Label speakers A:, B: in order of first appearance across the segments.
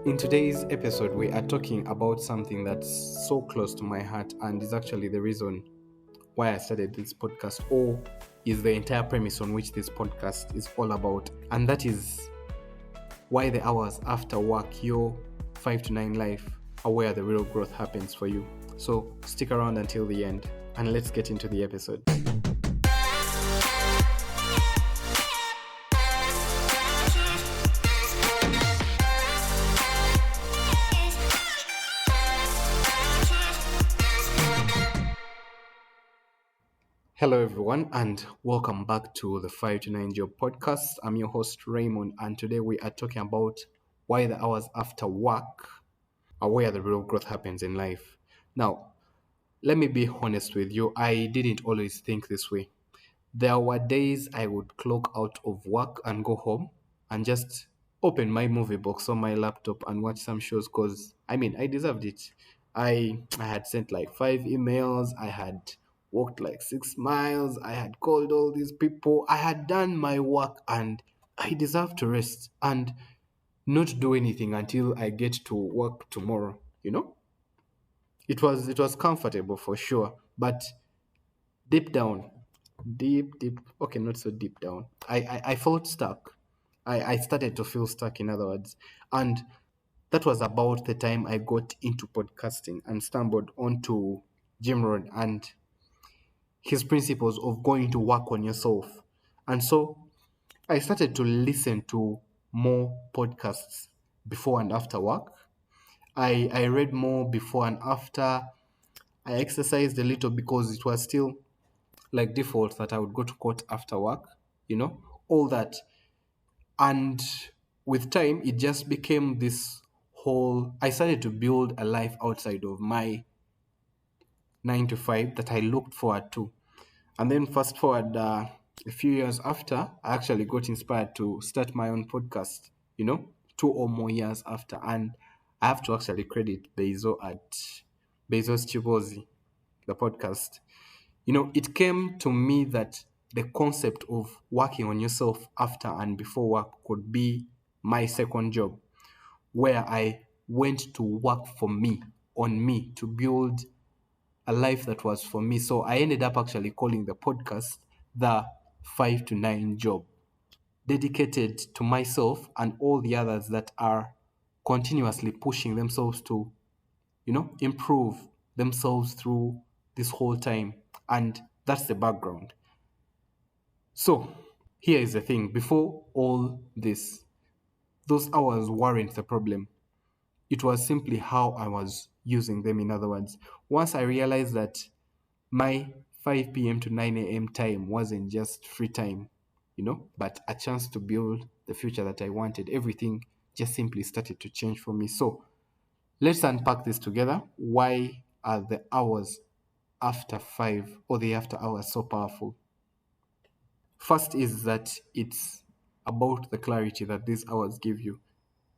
A: In today's episode, we are talking about something that's so close to my heart and is actually the reason why I started this podcast, or is the entire premise on which this podcast is all about. And that is why the hours after work, your 5 to 9 life, are where the real growth happens for you. So stick around until the end and let's get into the episode. Hello, everyone, and welcome back to the 5 to 9 Job podcast. I'm your host, Raymond, and today we are talking about why the hours after work are where the real growth happens in life. Now, let me be honest with you, I didn't always think this way. There were days I would clock out of work and go home and just open my movie box on my laptop and watch some shows because, I deserved it. I had sent like 5 emails, I had walked like 6 miles, I had called all these people, I had done my work and I deserved to rest and not do anything until I get to work tomorrow, you know? It was comfortable for sure, but deep down, deep, okay, not so deep down. I felt stuck. I started to feel stuck, in other words. And that was about the time I got into podcasting and stumbled onto Jim Rohn and his principles of going to work on yourself. And so I started to listen to more podcasts before and after work. I read more before and after. I exercised a little because it was still like default that I would go to court after work, all that. And with time, it just became this whole, I started to build a life outside of my 9 to 5 that I looked forward to. And then fast forward a few years after, I actually got inspired to start my own podcast, 2 or more years after. And I have to actually credit Bezos Chibozi, the podcast. It came to me that the concept of working on yourself after and before work could be my second job, where I went to work for me, on me, to build a life that was for me. So I ended up actually calling the podcast the 5 to 9 job, dedicated to myself and all the others that are continuously pushing themselves to improve themselves through this whole time. And that's the background. So here is the thing. Before all this, those hours weren't the problem. It was simply how I was using them. In other words, once I realized that my 5 p.m. to 9 a.m. time wasn't just free time, but a chance to build the future that I wanted, everything just simply started to change for me. So let's unpack this together. Why are the hours after 5 or the after hours so powerful? First is that it's about the clarity that these hours give you.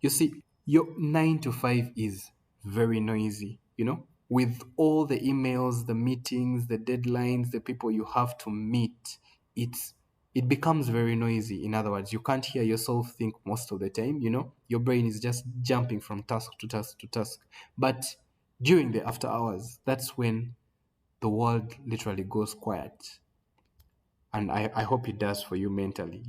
A: You see, your 9 to 5 is very noisy, with all the emails, the meetings, the deadlines, the people you have to meet. It becomes very noisy. In other words, you can't hear yourself think most of the time, your brain is just jumping from task to task to task. But during the after hours, that's when the world literally goes quiet. And I hope it does for you mentally,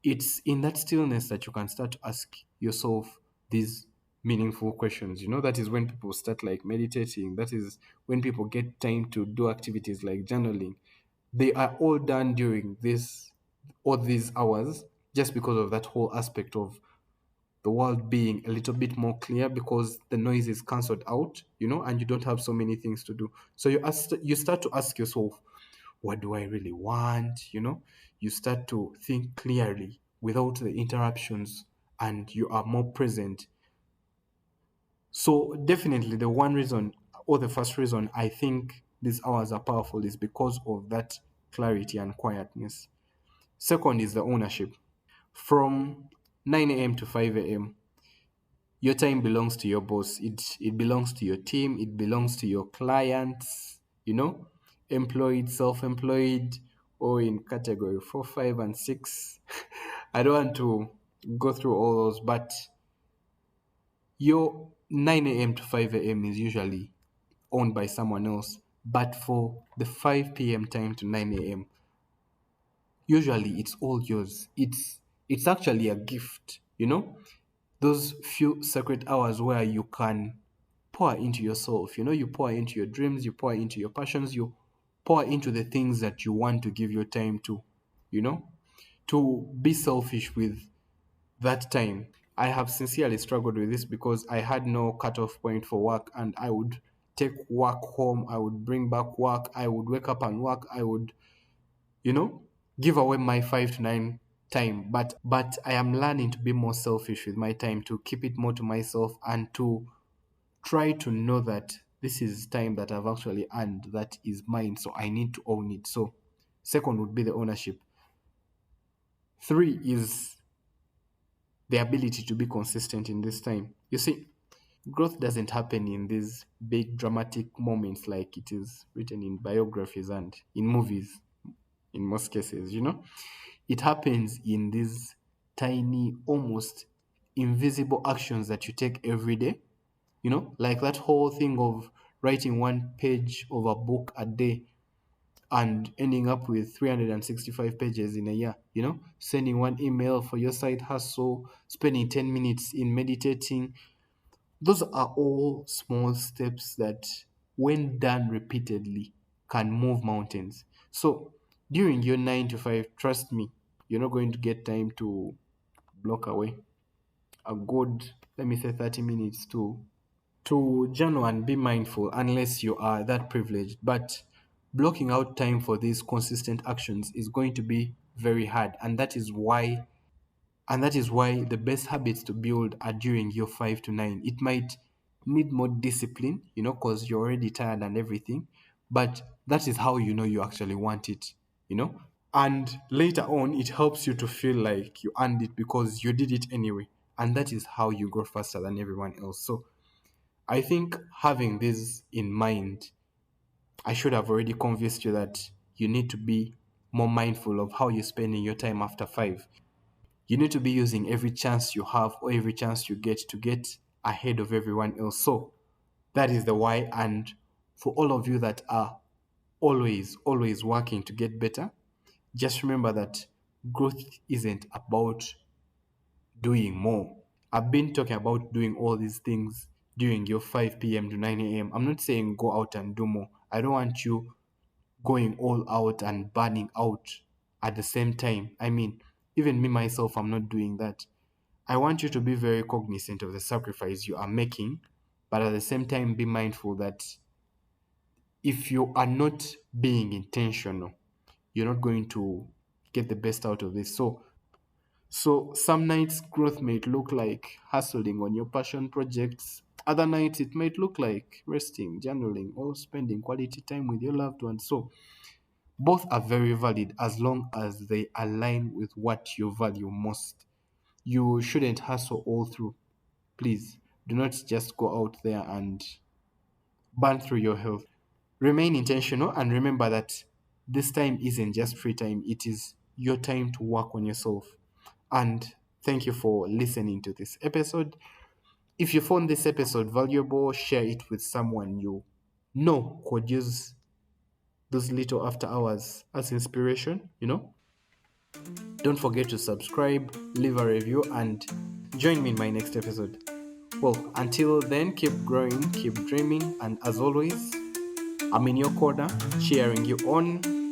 A: It's in that stillness that you can start to ask yourself these meaningful questions. That is when people start like meditating. That is when people get time to do activities like journaling. They are all done during all these hours, just because of that whole aspect of the world being a little bit more clear, because the noise is cancelled out, and you don't have so many things to do. So you start to ask yourself, what do I really want? You start to think clearly without the interruptions, and you are more present. So definitely the one reason, or the first reason I think these hours are powerful, is because of that clarity and quietness. Second is the ownership. From 9 a.m. to 5 a.m., your time belongs to your boss. It belongs to your team. It belongs to your clients, employed, self-employed, or in category 4, 5, and 6. I don't want to go through all those, but Your 9 a.m. to 5 a.m. is usually owned by someone else, but for the 5 p.m. time to 9 a.m., usually it's all yours. It's actually a gift, those few sacred hours where you can pour into yourself. You pour into your dreams, you pour into your passions, you pour into the things that you want to give your time to, you know, to be selfish with that time. I have sincerely struggled with this because I had no cutoff point for work, and I would take work home, I would bring back work, I would wake up and work, I would, you know, give away my 5 to 9 time. But I am learning to be more selfish with my time, to keep it more to myself, and to try to know that this is time that I've actually earned, that is mine, so I need to own it. So second would be the ownership. Three is the ability to be consistent in this time. You see, growth doesn't happen in these big dramatic moments like it is written in biographies and in movies in most cases. It happens in these tiny, almost invisible actions that you take every day. Like that whole thing of writing 1 page of a book a day and ending up with 365 pages in a year. Sending one email for your side hustle, spending 10 minutes in meditating. Those are all small steps that, when done repeatedly, can move mountains. So during your 9 to 5, trust me, you're not going to get time to block away a good, let me say, 30 minutes to journal and be mindful, unless you are that privileged. But blocking out time for these consistent actions is going to be very hard, and that is why the best habits to build are during your 5 to 9. It might need more discipline, because you're already tired and everything, but that is how you actually want it. And later on, it helps you to feel like you earned it because you did it anyway. And that is how you grow faster than everyone else. So I think having this in mind, I should have already convinced you that you need to be more mindful of how you're spending your time after 5. You need to be using every chance you have or every chance you get to get ahead of everyone else. So that is the why. And for all of you that are always, always working to get better, just remember that growth isn't about doing more. I've been talking about doing all these things during your 5 p.m. to 9 a.m. I'm not saying go out and do more. I don't want you going all out and burning out at the same time. I mean, even me myself, I'm not doing that. I want you to be very cognizant of the sacrifice you are making, but at the same time, be mindful that if you are not being intentional, you're not going to get the best out of this. So some nights growth might look like hustling on your passion projects. Other nights it might look like resting, journaling, or spending quality time with your loved ones. So both are very valid as long as they align with what you value most. You shouldn't hustle all through. Please do not just go out there and burn through your health. Remain intentional and remember that this time isn't just free time, it is your time to work on yourself. And thank you for listening to this episode. If you found this episode valuable, share it with someone you know could use those little after hours as inspiration. Don't forget to subscribe, leave a review, and join me in my next episode. Well, until then, keep growing, keep dreaming, and as always, I'm in your corner, cheering you on.